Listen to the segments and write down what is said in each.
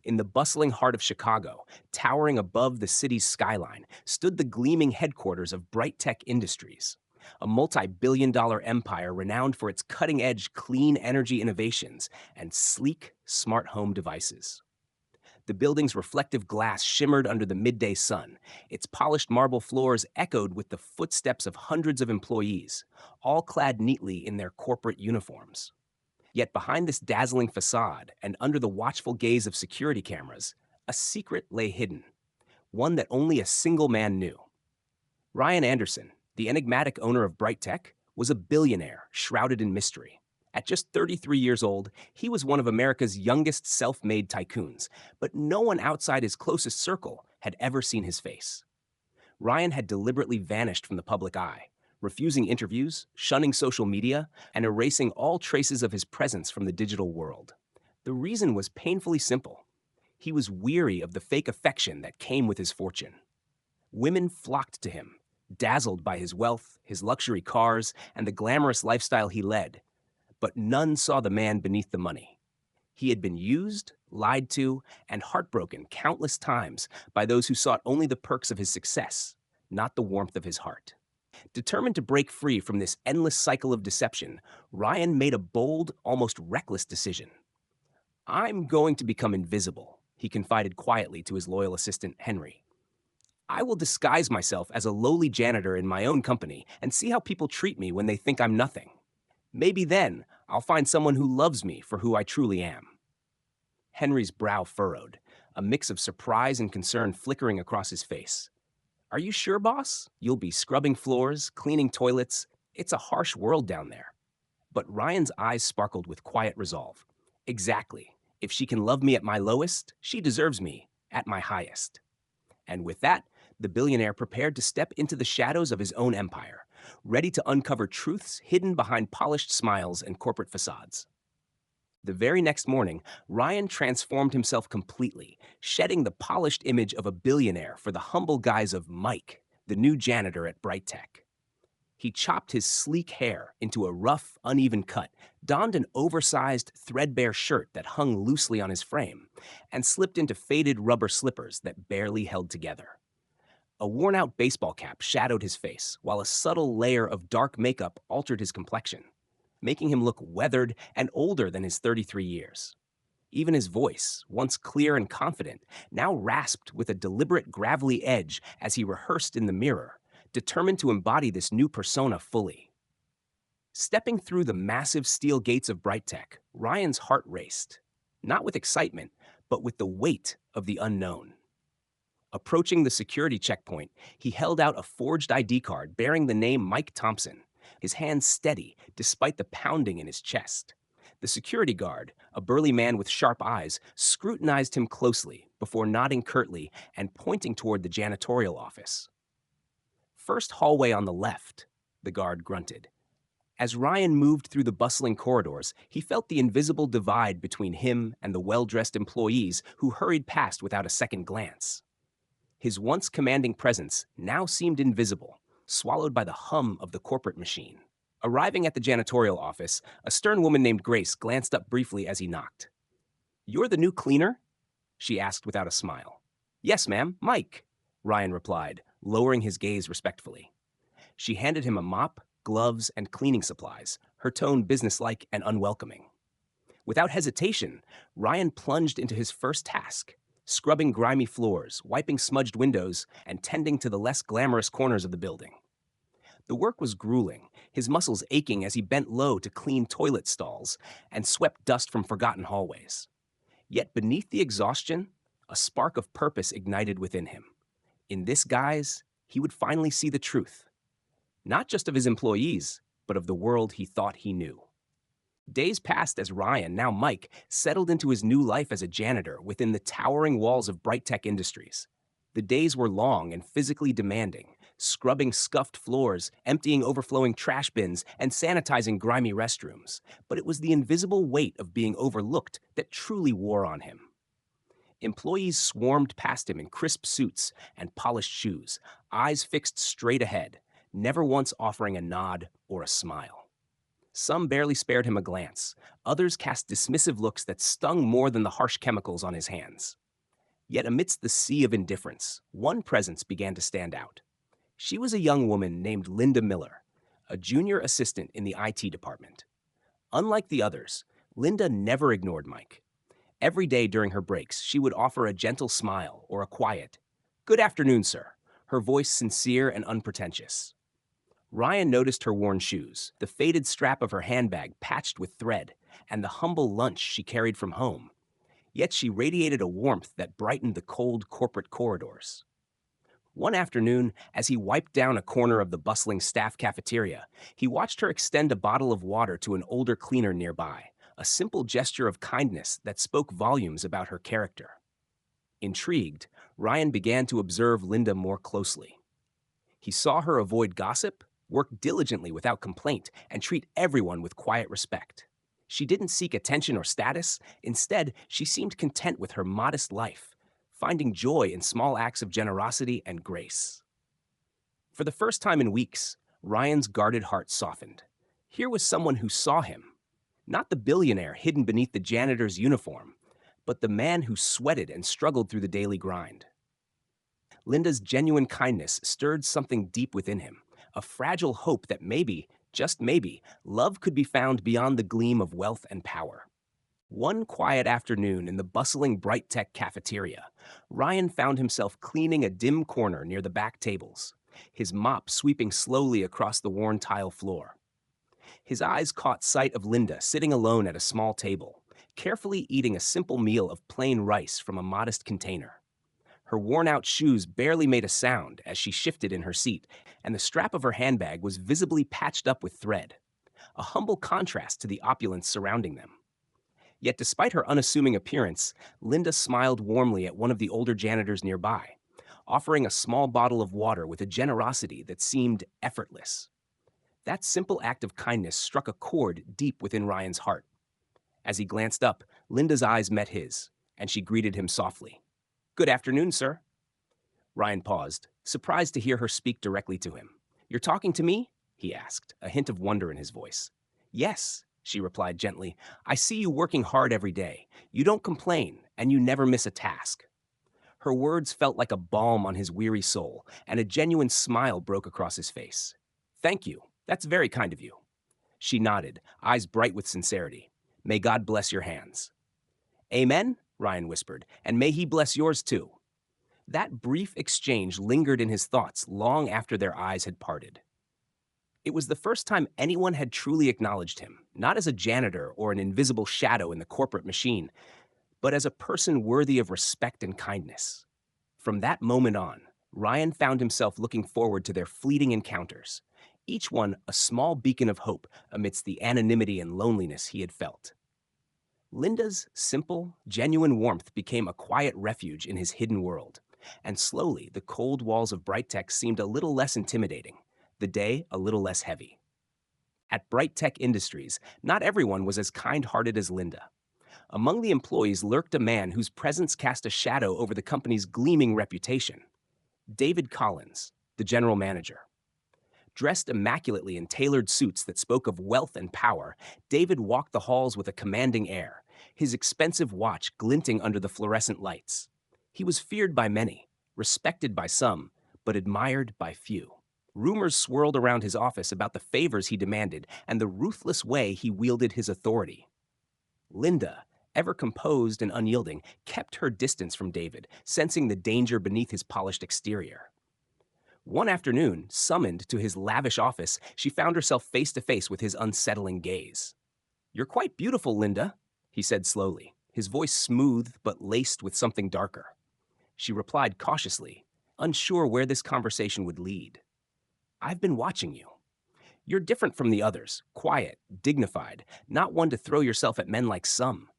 In the bustling heart of Chicago, towering above the city's skyline, stood the gleaming headquarters of Bright Tech Industries, a multi-billion-dollar empire renowned for its cutting-edge clean energy innovations and sleek, smart home devices. The building's reflective glass shimmered under the midday sun. Its polished marble floors echoed with the footsteps of hundreds of employees, all clad neatly in their corporate uniforms. Yet behind this dazzling facade and under the watchful gaze of security cameras, a secret lay hidden, one that only a single man knew. Ryan Anderson, the enigmatic owner of Bright Tech, was a billionaire shrouded in mystery. At just 33 years old, he was one of America's youngest self-made tycoons, but no one outside his closest circle had ever seen his face. Ryan had deliberately vanished from the public eye, refusing interviews, shunning social media, and erasing all traces of his presence from the digital world. The reason was painfully simple. He was weary of the fake affection that came with his fortune. Women flocked to him, dazzled by his wealth, his luxury cars, and the glamorous lifestyle he led. But none saw the man beneath the money. He had been used, lied to, and heartbroken countless times by those who sought only the perks of his success, not the warmth of his heart. Determined to break free from this endless cycle of deception, Ryan made a bold, almost reckless decision. "I'm going to become invisible," he confided quietly to his loyal assistant, Henry. "I will disguise myself as a lowly janitor in my own company and see how people treat me when they think I'm nothing. Maybe then I'll find someone who loves me for who I truly am." Henry's brow furrowed, a mix of surprise and concern flickering across his face. "Are you sure, boss? You'll be scrubbing floors, cleaning toilets. It's a harsh world down there." But Ryan's eyes sparkled with quiet resolve. "Exactly. If she can love me at my lowest, she deserves me at my highest." And with that, the billionaire prepared to step into the shadows of his own empire, ready to uncover truths hidden behind polished smiles and corporate facades. The very next morning, Ryan transformed himself completely, shedding the polished image of a billionaire for the humble guise of Mike, the new janitor at Bright Tech. He chopped his sleek hair into a rough, uneven cut, donned an oversized, threadbare shirt that hung loosely on his frame, and slipped into faded rubber slippers that barely held together. A worn-out baseball cap shadowed his face, while a subtle layer of dark makeup altered his complexion, making him look weathered and older than his 33 years. Even his voice, once clear and confident, now rasped with a deliberate gravelly edge as he rehearsed in the mirror, determined to embody this new persona fully. Stepping through the massive steel gates of Bright Tech, Ryan's heart raced, not with excitement, but with the weight of the unknown. Approaching the security checkpoint, he held out a forged ID card bearing the name Mike Thompson, his hands steady despite the pounding in his chest. The security guard, a burly man with sharp eyes, scrutinized him closely before nodding curtly and pointing toward the janitorial office. "First hallway on the left," the guard grunted. As Ryan moved through the bustling corridors, he felt the invisible divide between him and the well-dressed employees who hurried past without a second glance. His once commanding presence now seemed invisible, swallowed by the hum of the corporate machine. Arriving at the janitorial office, a stern woman named Grace glanced up briefly as he knocked. "You're the new cleaner?" she asked without a smile. "Yes, ma'am, Mike," Ryan replied, lowering his gaze respectfully. She handed him a mop, gloves, and cleaning supplies, her tone businesslike and unwelcoming. Without hesitation, Ryan plunged into his first task, scrubbing grimy floors, wiping smudged windows, and tending to the less glamorous corners of the building. The work was grueling, his muscles aching as he bent low to clean toilet stalls and swept dust from forgotten hallways. Yet beneath the exhaustion, a spark of purpose ignited within him. In this guise, he would finally see the truth, not just of his employees, but of the world he thought he knew. Days passed as Ryan, now Mike, settled into his new life as a janitor within the towering walls of Bright Tech Industries. The days were long and physically demanding, scrubbing scuffed floors, emptying overflowing trash bins, and sanitizing grimy restrooms. But it was the invisible weight of being overlooked that truly wore on him. Employees swarmed past him in crisp suits and polished shoes, eyes fixed straight ahead, never once offering a nod or a smile. Some barely spared him a glance. Others cast dismissive looks that stung more than the harsh chemicals on his hands. Yet amidst the sea of indifference, one presence began to stand out. She was a young woman named Linda Miller, a junior assistant in the IT department. Unlike the others, Linda never ignored Mike. Every day during her breaks, she would offer a gentle smile or a quiet, "Good afternoon, sir," her voice sincere and unpretentious. Ryan noticed her worn shoes, the faded strap of her handbag patched with thread, and the humble lunch she carried from home. Yet she radiated a warmth that brightened the cold corporate corridors. One afternoon, as he wiped down a corner of the bustling staff cafeteria, he watched her extend a bottle of water to an older cleaner nearby, a simple gesture of kindness that spoke volumes about her character. Intrigued, Ryan began to observe Linda more closely. He saw her avoid gossip, work diligently without complaint, and treat everyone with quiet respect. She didn't seek attention or status. Instead, she seemed content with her modest life, finding joy in small acts of generosity and grace. For the first time in weeks, Ryan's guarded heart softened. Here was someone who saw him, not the billionaire hidden beneath the janitor's uniform, but the man who sweated and struggled through the daily grind. Linda's genuine kindness stirred something deep within him, a fragile hope that maybe, just maybe, love could be found beyond the gleam of wealth and power. One quiet afternoon in the bustling Bright Tech cafeteria, Ryan found himself cleaning a dim corner near the back tables, his mop sweeping slowly across the worn tile floor. His eyes caught sight of Linda sitting alone at a small table, carefully eating a simple meal of plain rice from a modest container. Her worn-out shoes barely made a sound as she shifted in her seat, and the strap of her handbag was visibly patched up with thread, a humble contrast to the opulence surrounding them. Yet despite her unassuming appearance, Linda smiled warmly at one of the older janitors nearby, offering a small bottle of water with a generosity that seemed effortless. That simple act of kindness struck a chord deep within Ryan's heart. As he glanced up, Linda's eyes met his, and she greeted him softly. "Good afternoon, sir." Ryan paused, surprised to hear her speak directly to him. "You're talking to me?" he asked, a hint of wonder in his voice. "Yes," she replied gently. "I see you working hard every day. You don't complain, and you never miss a task." Her words felt like a balm on his weary soul, and a genuine smile broke across his face. "Thank you. That's very kind of you." She nodded, eyes bright with sincerity. "May God bless your hands." "Amen," Ryan whispered, "and may he bless yours too." That brief exchange lingered in his thoughts long after their eyes had parted. It was the first time anyone had truly acknowledged him, not as a janitor or an invisible shadow in the corporate machine, but as a person worthy of respect and kindness. From that moment on, Ryan found himself looking forward to their fleeting encounters, each one a small beacon of hope amidst the anonymity and loneliness he had felt. Linda's simple, genuine warmth became a quiet refuge in his hidden world, and slowly the cold walls of Bright Tech seemed a little less intimidating, the day a little less heavy. At Bright Tech Industries, not everyone was as kind-hearted as Linda. Among the employees lurked a man whose presence cast a shadow over the company's gleaming reputation. David Collins, the general manager. Dressed immaculately in tailored suits that spoke of wealth and power, David walked the halls with a commanding air, his expensive watch glinting under the fluorescent lights. He was feared by many, respected by some, but admired by few. Rumors swirled around his office about the favors he demanded and the ruthless way he wielded his authority. Linda, ever composed and unyielding, kept her distance from David, sensing the danger beneath his polished exterior. One afternoon, summoned to his lavish office, she found herself face to face with his unsettling gaze. "You're quite beautiful, Linda," he said slowly, his voice smooth but laced with something darker. She replied cautiously, unsure where this conversation would lead. "I've been watching you. You're different from the others, quiet, dignified, not one to throw yourself at men like some."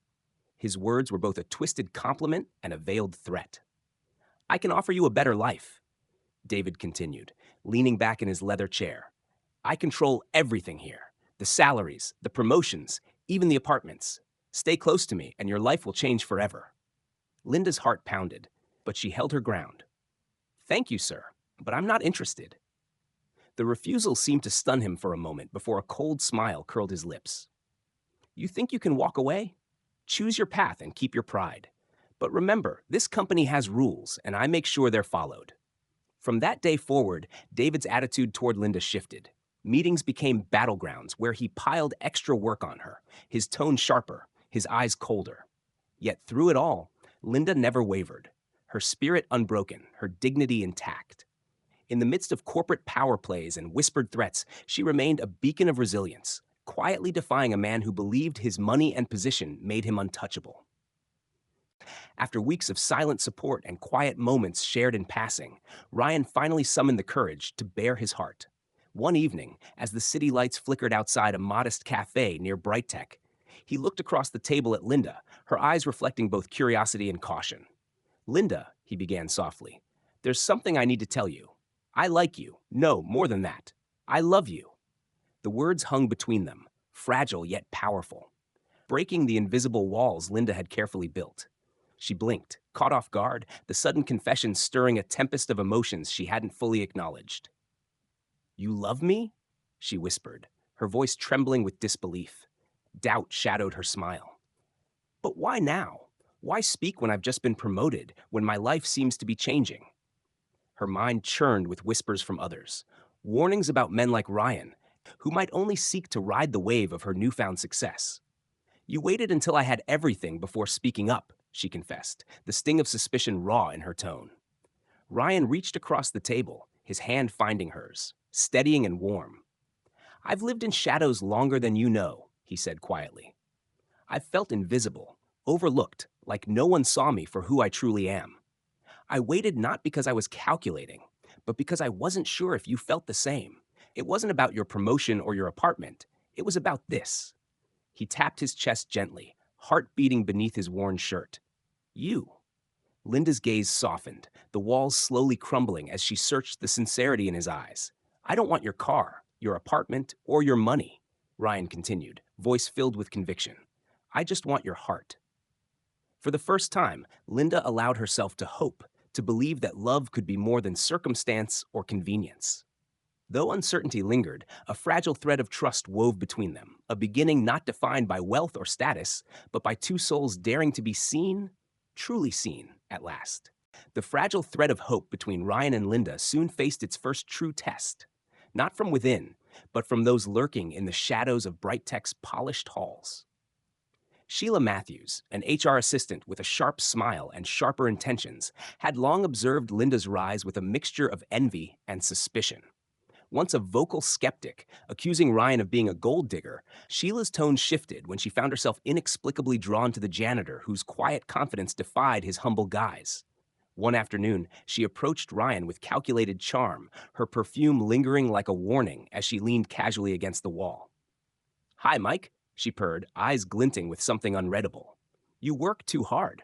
His words were both a twisted compliment and a veiled threat. "I can offer you a better life," David continued, leaning back in his leather chair. "I control everything here. The salaries, the promotions, even the apartments. Stay close to me, and your life will change forever." Linda's heart pounded, but she held her ground. "Thank you, sir, but I'm not interested." The refusal seemed to stun him for a moment before a cold smile curled his lips. You think you can walk away? Choose your path and keep your pride. But remember, this company has rules, and I make sure they're followed. From that day forward, David's attitude toward Linda shifted. Meetings became battlegrounds where he piled extra work on her, his tone sharper, his eyes colder. Yet through it all, Linda never wavered, her spirit unbroken, her dignity intact. In the midst of corporate power plays and whispered threats, she remained a beacon of resilience, quietly defying a man who believed his money and position made him untouchable. After weeks of silent support and quiet moments shared in passing, Ryan finally summoned the courage to bare his heart. One evening, as the city lights flickered outside a modest cafe near Bright Tech, he looked across the table at Linda, her eyes reflecting both curiosity and caution. Linda, he began softly, there's something I need to tell you. I like you. No, more than that. I love you. The words hung between them, fragile yet powerful, breaking the invisible walls Linda had carefully built. She blinked, caught off guard, the sudden confession stirring a tempest of emotions she hadn't fully acknowledged. You love me? She whispered, her voice trembling with disbelief. Doubt shadowed her smile. But why now? Why speak when I've just been promoted, when my life seems to be changing? Her mind churned with whispers from others, warnings about men like Ryan, who might only seek to ride the wave of her newfound success. You waited until I had everything before speaking up, she confessed, the sting of suspicion raw in her tone. Ryan reached across the table, his hand finding hers, steadying and warm. I've lived in shadows longer than you know, he said quietly. I've felt invisible, overlooked, like no one saw me for who I truly am. I waited not because I was calculating, but because I wasn't sure if you felt the same. It wasn't about your promotion or your apartment. It was about this. He tapped his chest gently, heart beating beneath his worn shirt. You. Linda's gaze softened, the walls slowly crumbling as she searched the sincerity in his eyes. I don't want your car, your apartment, or your money, Ryan continued, voice filled with conviction. I just want your heart. For the first time, Linda allowed herself to hope, to believe that love could be more than circumstance or convenience. Though uncertainty lingered, a fragile thread of trust wove between them, a beginning not defined by wealth or status, but by two souls daring to be seen, truly seen, at last. The fragile thread of hope between Ryan and Linda soon faced its first true test, not from within, but from those lurking in the shadows of Bright Tech's polished halls. Sheila Matthews, an HR assistant with a sharp smile and sharper intentions, had long observed Linda's rise with a mixture of envy and suspicion. Once a vocal skeptic, accusing Ryan of being a gold digger, Sheila's tone shifted when she found herself inexplicably drawn to the janitor whose quiet confidence defied his humble guise. One afternoon, she approached Ryan with calculated charm, her perfume lingering like a warning as she leaned casually against the wall. Hi, Mike, she purred, eyes glinting with something unreadable. You work too hard.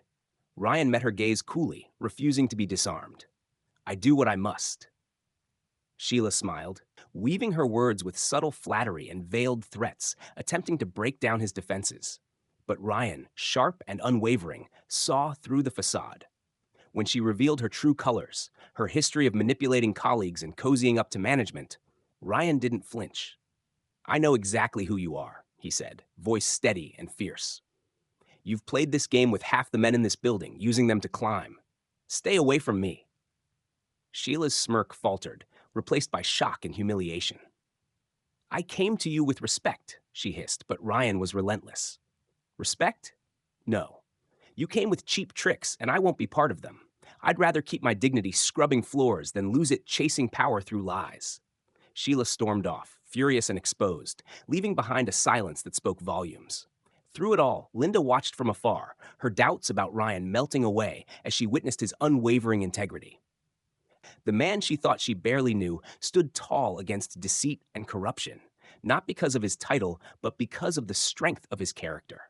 Ryan met her gaze coolly, refusing to be disarmed. I do what I must. Sheila smiled, weaving her words with subtle flattery and veiled threats, attempting to break down his defenses. But Ryan, sharp and unwavering, saw through the facade. When she revealed her true colors, her history of manipulating colleagues and cozying up to management, Ryan didn't flinch. I know exactly who you are, he said, voice steady and fierce. You've played this game with half the men in this building, using them to climb. Stay away from me. Sheila's smirk faltered, replaced by shock and humiliation. I came to you with respect, she hissed, but Ryan was relentless. Respect? No. You came with cheap tricks, and I won't be part of them. I'd rather keep my dignity scrubbing floors than lose it chasing power through lies. Sheila stormed off, furious and exposed, leaving behind a silence that spoke volumes. Through it all, Linda watched from afar, her doubts about Ryan melting away as she witnessed his unwavering integrity. The man she thought she barely knew stood tall against deceit and corruption, not because of his title, but because of the strength of his character.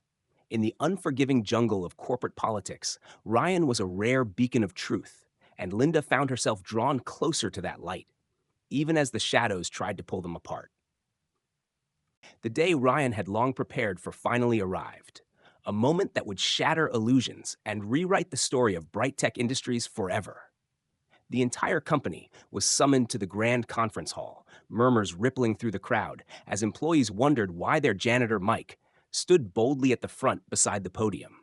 In the unforgiving jungle of corporate politics, Ryan was a rare beacon of truth, and Linda found herself drawn closer to that light, even as the shadows tried to pull them apart. The day Ryan had long prepared for finally arrived, a moment that would shatter illusions and rewrite the story of Bright Tech Industries forever. The entire company was summoned to the grand conference hall, murmurs rippling through the crowd as employees wondered why their janitor, Mike, stood boldly at the front beside the podium.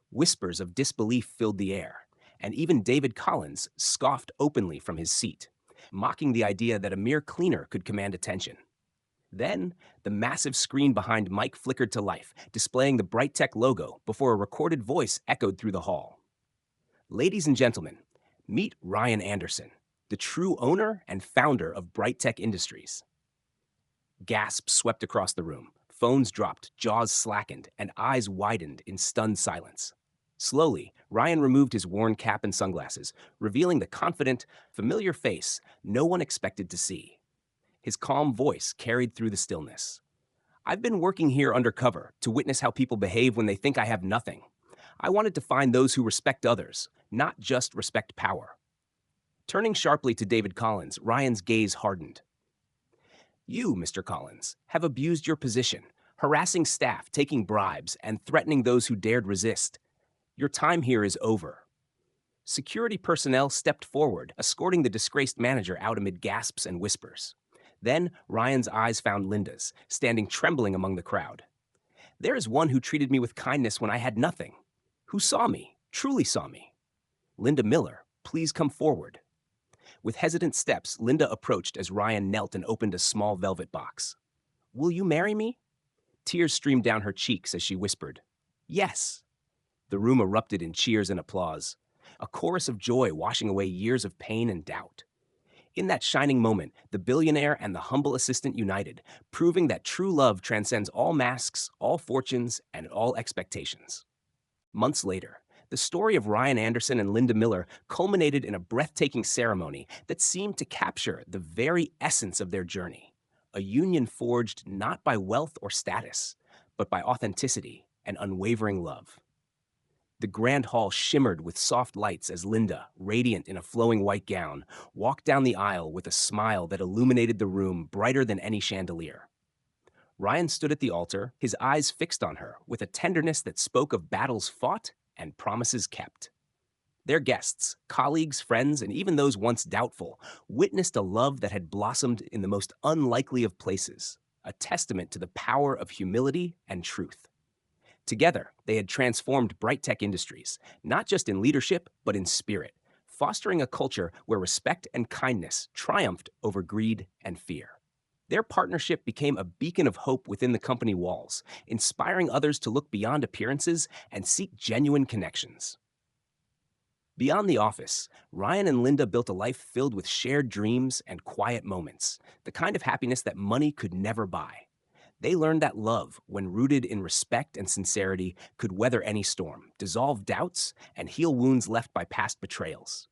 Whispers of disbelief filled the air, and even David Collins scoffed openly from his seat, mocking the idea that a mere cleaner could command attention. Then, the massive screen behind Mike flickered to life, displaying the Brightech logo before a recorded voice echoed through the hall. Ladies and gentlemen, meet Ryan Anderson, the true owner and founder of Brightech Industries. Gasps swept across the room. Phones dropped, jaws slackened, and eyes widened in stunned silence. Slowly, Ryan removed his worn cap and sunglasses, revealing the confident, familiar face no one expected to see. His calm voice carried through the stillness. I've been working here undercover to witness how people behave when they think I have nothing. I wanted to find those who respect others, not just respect power. Turning sharply to David Collins, Ryan's gaze hardened. You, Mr. Collins, have abused your position, harassing staff, taking bribes, and threatening those who dared resist. Your time here is over. Security personnel stepped forward, escorting the disgraced manager out amid gasps and whispers. Then Ryan's eyes found Linda's, standing trembling among the crowd. There is one who treated me with kindness when I had nothing. Who saw me, truly saw me. Linda Miller, please come forward. With hesitant steps, Linda approached as Ryan knelt and opened a small velvet box. Will you marry me? Tears streamed down her cheeks as she whispered, Yes. The room erupted in cheers and applause, a chorus of joy washing away years of pain and doubt. In that shining moment, the billionaire and the humble assistant united, proving that true love transcends all masks, all fortunes, and all expectations. Months later, the story of Ryan Anderson and Linda Miller culminated in a breathtaking ceremony that seemed to capture the very essence of their journey, a union forged not by wealth or status, but by authenticity and unwavering love. The grand hall shimmered with soft lights as Linda, radiant in a flowing white gown, walked down the aisle with a smile that illuminated the room brighter than any chandelier. Ryan stood at the altar, his eyes fixed on her with a tenderness that spoke of battles fought and promises kept. Their guests, colleagues, friends, and even those once doubtful, witnessed a love that had blossomed in the most unlikely of places, a testament to the power of humility and truth. Together, they had transformed Brightech Industries, not just in leadership, but in spirit, fostering a culture where respect and kindness triumphed over greed and fear. Their partnership became a beacon of hope within the company walls, inspiring others to look beyond appearances and seek genuine connections. Beyond the office, Ryan and Linda built a life filled with shared dreams and quiet moments, the kind of happiness that money could never buy. They learned that love, when rooted in respect and sincerity, could weather any storm, dissolve doubts, and heal wounds left by past betrayals.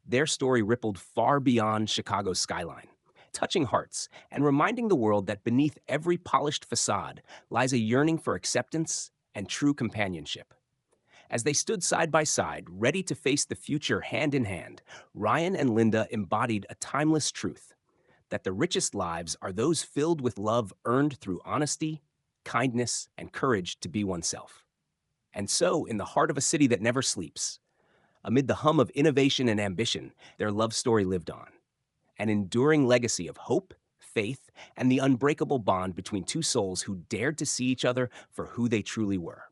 Their story rippled far beyond Chicago's skyline, touching hearts and reminding the world that beneath every polished facade lies a yearning for acceptance and true companionship. As they stood side by side, ready to face the future hand in hand, Ryan and Linda embodied a timeless truth: that the richest lives are those filled with love earned through honesty, kindness, and courage to be oneself. And so, in the heart of a city that never sleeps, amid the hum of innovation and ambition, their love story lived on, an enduring legacy of hope, faith, and the unbreakable bond between two souls who dared to see each other for who they truly were.